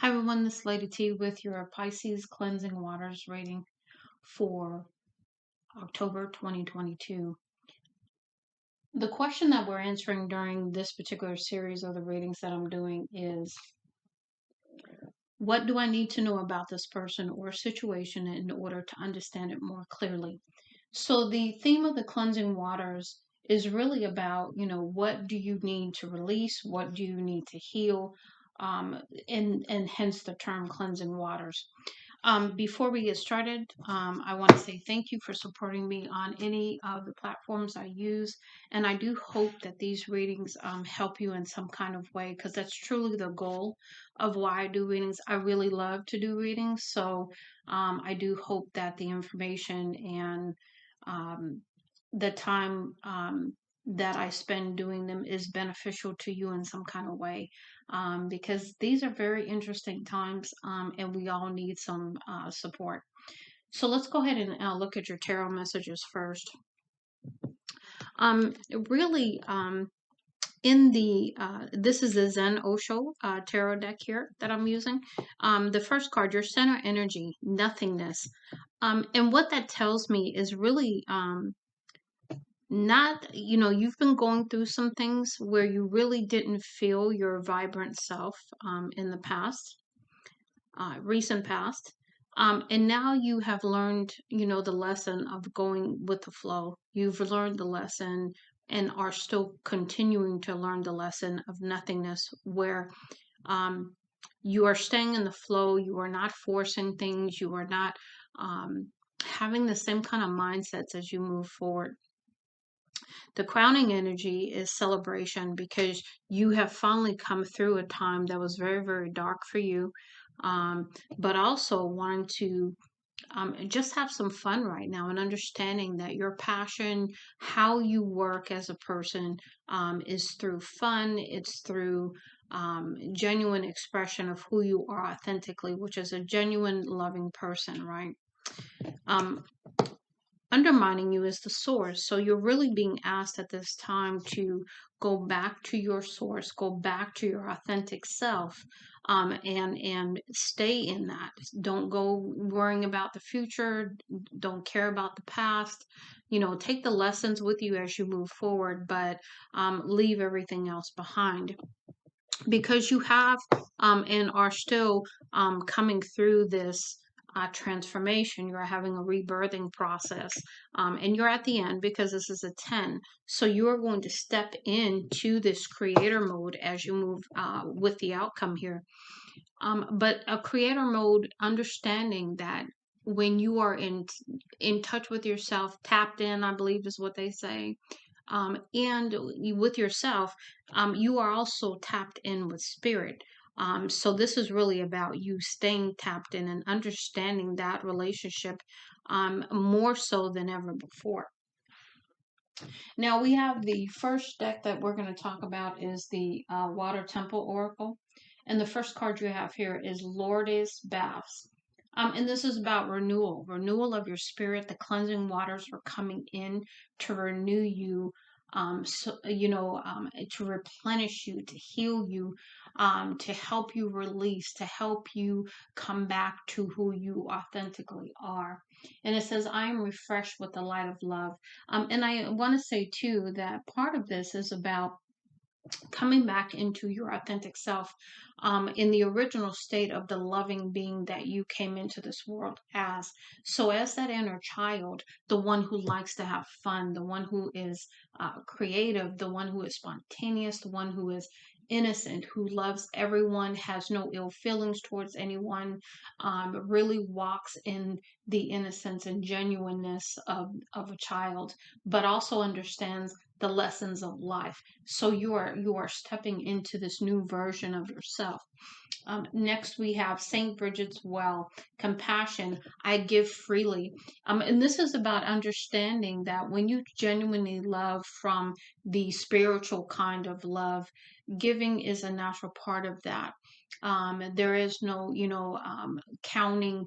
Hi everyone, this is Lady T with your Pisces Cleansing Waters rating for October 2022. The question that we're answering during this particular series of the readings that I'm doing is, what do I need to know about this person or situation in order to understand it more clearly? So the theme of the cleansing waters is really about, what do you need to release? What do you need to heal? And hence the term cleansing waters. Before we get started, I want to say thank you for supporting me on any of the platforms I use. And I do hope that these readings help you in some kind of way, because that's truly the goal of why I do readings. I really love to do readings. So I do hope that the information and um, the time that I spend doing them is beneficial to you in some kind of way, because these are very interesting times, and we all need some support. So let's go ahead and look at your tarot messages first. Really, in the this is the Zen Osho tarot deck here that I'm using. The first card, your center energy, nothingness. And what that tells me is really not, you've been going through some things where you really didn't feel your vibrant self in the past, recent past. And now you have learned, the lesson of going with the flow. You've learned the lesson and are still continuing to learn the lesson of nothingness, where um, you are staying in the flow. You are not forcing things. You are not having the same kind of mindsets as you move forward. The crowning energy is celebration, because you have finally come through a time that was very, very dark for you, um, but also wanting to just have some fun right now, and understanding that your passion, how you work as a person, is through fun, it's through genuine expression of who you are authentically, which is a genuine, loving person, right? Um, Undermining you is the source. So you're really being asked at this time to go back to your source, go back to your authentic self, and stay in that. Don't go worrying about the future. Don't care about the past. Take the lessons with you as you move forward, but leave everything else behind, because you have and are still coming through this transformation. You're having a rebirthing process, and you're at the end, because this is a 10. So you're going to step into this creator mode as you move with the outcome here. But a creator mode, understanding that when you are in touch with yourself, tapped in, I believe is what they say, and with yourself, you are also tapped in with spirit. So this is really about you staying tapped in and understanding that relationship more so than ever before. Now we have the first deck that we're going to talk about is the Water Temple Oracle. And the first card you have here is Lourdes Baths. And this is about renewal of your spirit. The cleansing waters are coming in to renew you, to replenish you, to heal you, to help you release, to help you come back to who you authentically are. And it says, I am refreshed with the light of love. And I want to say too that part of this is about coming back into your authentic self, in the original state of the loving being that you came into this world as. So, as that inner child, the one who likes to have fun, the one who is creative, the one who is spontaneous, the one who is innocent, who loves everyone, has no ill feelings towards anyone, really walks in the innocence and genuineness of a child, but also understands the lessons of life. So you are stepping into this new version of yourself. Next, we have St. Bridget's Well, compassion. I give freely. And this is about understanding that when you genuinely love from the spiritual kind of love, giving is a natural part of that. There is no, counting.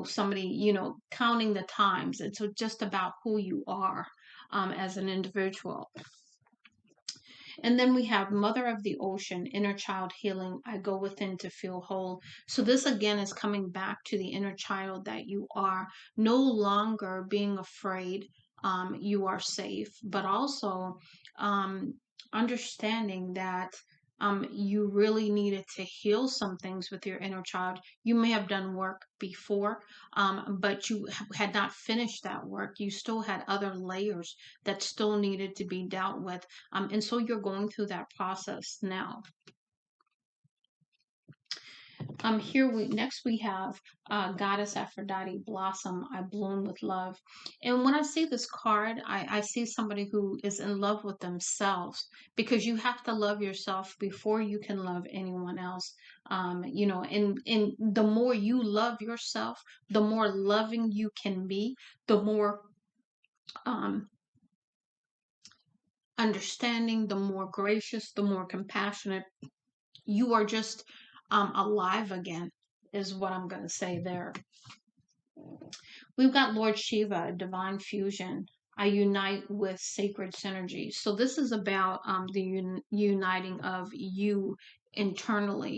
Somebody, counting the times. It's just about who you are as an individual. And then we have Mother of the Ocean, Inner Child Healing. I go within to feel whole. So this again is coming back to the inner child that you are, no longer being afraid. You are safe, but also um, understanding that you really needed to heal some things with your inner child. You may have done work before, but you had not finished that work. You still had other layers that still needed to be dealt with. And so you're going through that process now. Here we next we have Goddess Aphrodite Blossom. I bloom with love. And when I see this card, I see somebody who is in love with themselves, because you have to love yourself before you can love anyone else. And the more you love yourself, the more loving you can be, the more um, understanding, the more gracious, the more compassionate. You are just alive again, is what I'm going to say there. We've got Lord Shiva, divine fusion. I unite with sacred synergy. So this is about the uniting of you internally.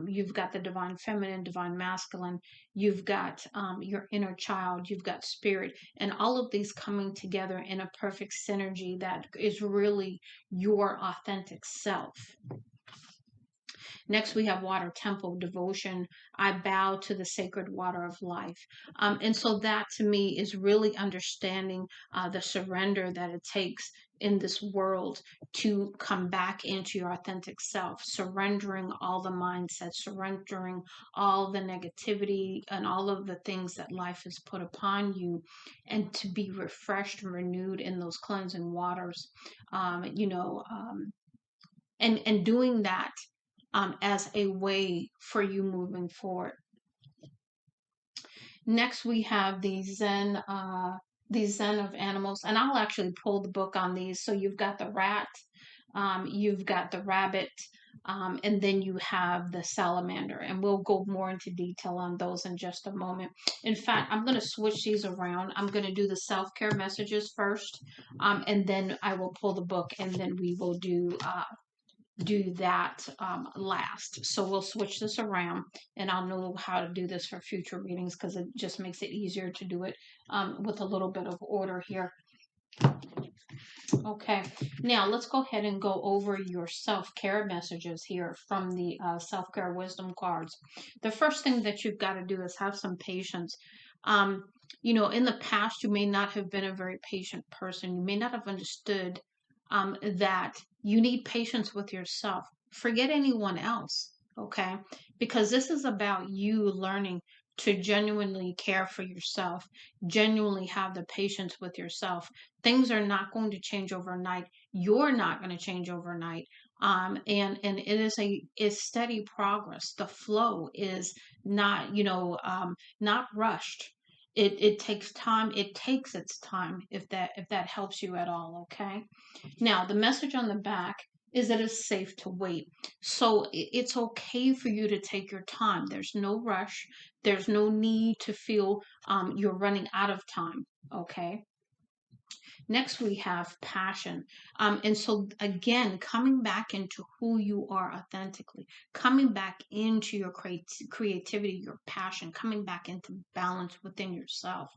You've got the divine feminine, divine masculine. You've got your inner child. You've got spirit, and all of these coming together in a perfect synergy that is really your authentic self. Next, we have water temple devotion. I bow to the sacred water of life. And so that to me is really understanding the surrender that it takes in this world to come back into your authentic self, surrendering all the mindsets, surrendering all the negativity and all of the things that life has put upon you, and to be refreshed and renewed in those cleansing waters. And doing that as a way for you moving forward. Next, we have the Zen of animals, and I'll actually pull the book on these. So you've got the rat, you've got the rabbit, and then you have the salamander, and we'll go more into detail on those in just a moment. In fact, I'm going to switch these around. I'm going to do the self-care messages first, and then I will pull the book, and then we will do that last. So we'll switch this around, and I'll know how to do this for future readings, because it just makes it easier to do it with a little bit of order here. Okay, now let's go ahead and go over your self-care messages here from the self-care wisdom cards. The first thing that you've got to do is have some patience. In the past, you may not have been a very patient person. You may not have understood that you need patience with yourself. Forget anyone else, okay? Because this is about you learning to genuinely care for yourself, genuinely have the patience with yourself. Things are not going to change overnight. You're not going to change overnight. And it is a steady progress. The flow is not rushed. It takes time. It takes its time, if that helps you at all. Okay. Now, the message on the back is that it's safe to wait. So it's okay for you to take your time. There's no rush. There's no need to feel you're running out of time. Okay. Next, we have passion. And so, again, coming back into who you are authentically, coming back into your creativity, your passion, coming back into balance within yourself.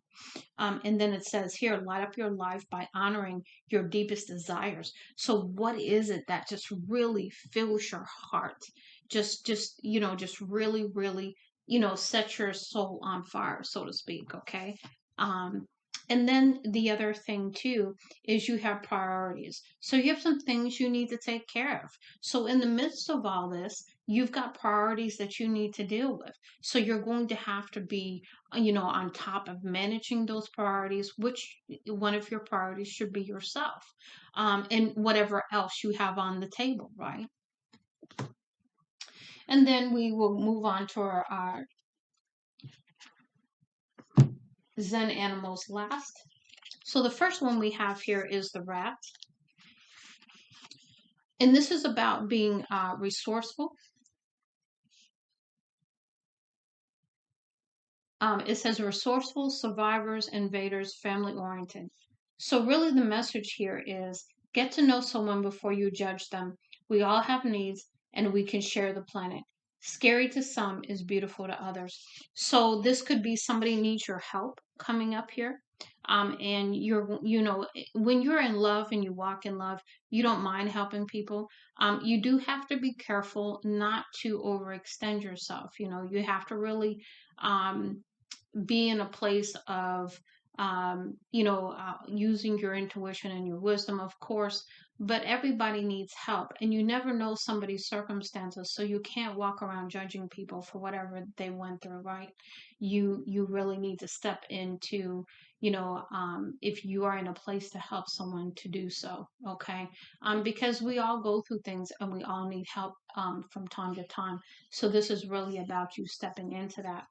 And then it says here, light up your life by honoring your deepest desires. So what is it that just really fills your heart? Just really, really, set your soul on fire, so to speak. Okay. And then the other thing too is you have priorities. So you have some things you need to take care of. So in the midst of all this, you've got priorities that you need to deal with. So you're going to have to be on top of managing those priorities, which one of your priorities should be yourself, and whatever else you have on the table, right? And then we will move on to our Zen animals last. So the first one we have here is the rat. And this is about being resourceful. It says resourceful, survivors, invaders, family oriented. So really the message here is Get to know someone before you judge them. We all have needs and we can share the planet. Scary to some is beautiful to others. So this could be somebody needs your help coming up here. And when you're in love and you walk in love, you don't mind helping people. You do have to be careful not to overextend yourself. You have to really um, be in a place of using your intuition and your wisdom, of course, but everybody needs help, and you never know somebody's circumstances, so you can't walk around judging people for whatever they went through, right? You really need to step into, if you are in a place to help someone, to do so, okay? Because we all go through things and we all need help from time to time. So this is really about you stepping into that.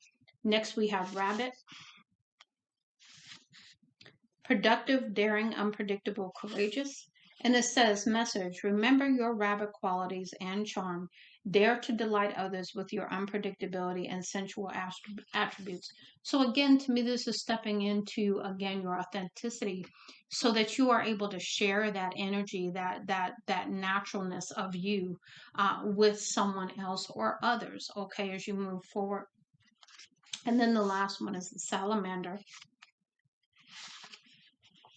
Next, we have Rabbit. Productive, daring, unpredictable, courageous. And it says, message, remember your rabbit qualities and charm. Dare to delight others with your unpredictability and sensual attributes. So again, to me, this is stepping into, again, your authenticity so that you are able to share that energy, that naturalness of you with someone else or others, okay, as you move forward. And then the last one is the salamander.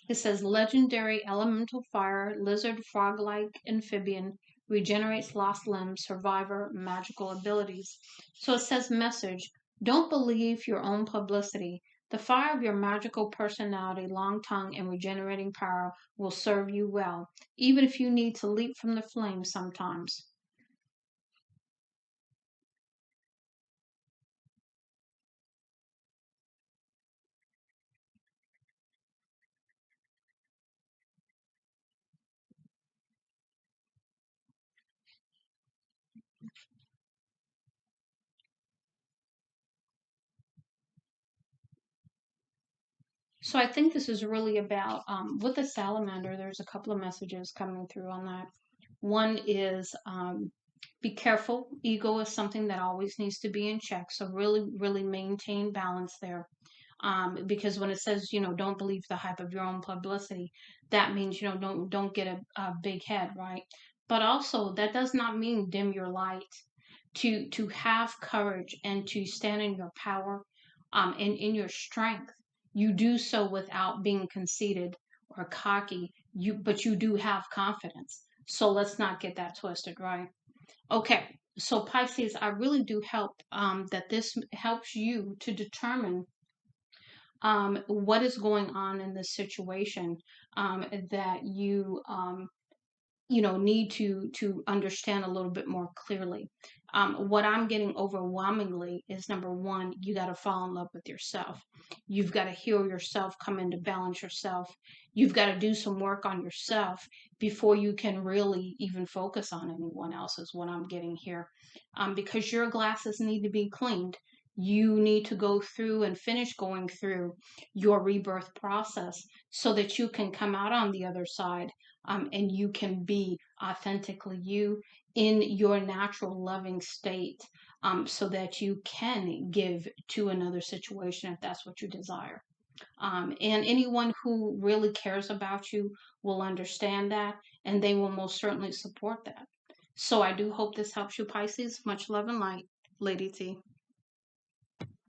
It says legendary elemental fire, lizard, frog like amphibian, regenerates lost limbs, survivor, magical abilities. So it says message, don't believe your own publicity. The fire of your magical personality, long tongue, and regenerating power will serve you well, even if you need to leap from the flames sometimes. So I think this is really about with the salamander. There's a couple of messages coming through on that. One is be careful. Ego is something that always needs to be in check. So really, really maintain balance there. Because when it says, don't believe the hype of your own publicity, that means, don't get a big head, right? But also that does not mean dim your light. To have courage and to stand in your power, and in your strength, you do so without being conceited or cocky. But you do have confidence. So let's not get that twisted, right? Okay. So Pisces, I really do help that this helps you to determine what is going on in this situation, that you need to understand a little bit more clearly. What I'm getting overwhelmingly is, number one, you got to fall in love with yourself. You've got to heal yourself, come into balance yourself. You've got to do some work on yourself before you can really even focus on anyone else, is what I'm getting here. Because your glasses need to be cleaned. You need to go through and finish going through your rebirth process so that you can come out on the other side, and you can be authentically you in your natural loving state, so that you can give to another situation if that's what you desire. And anyone who really cares about you will understand that, and they will most certainly support that. So I do hope this helps you, Pisces. Much love and light, Lady T.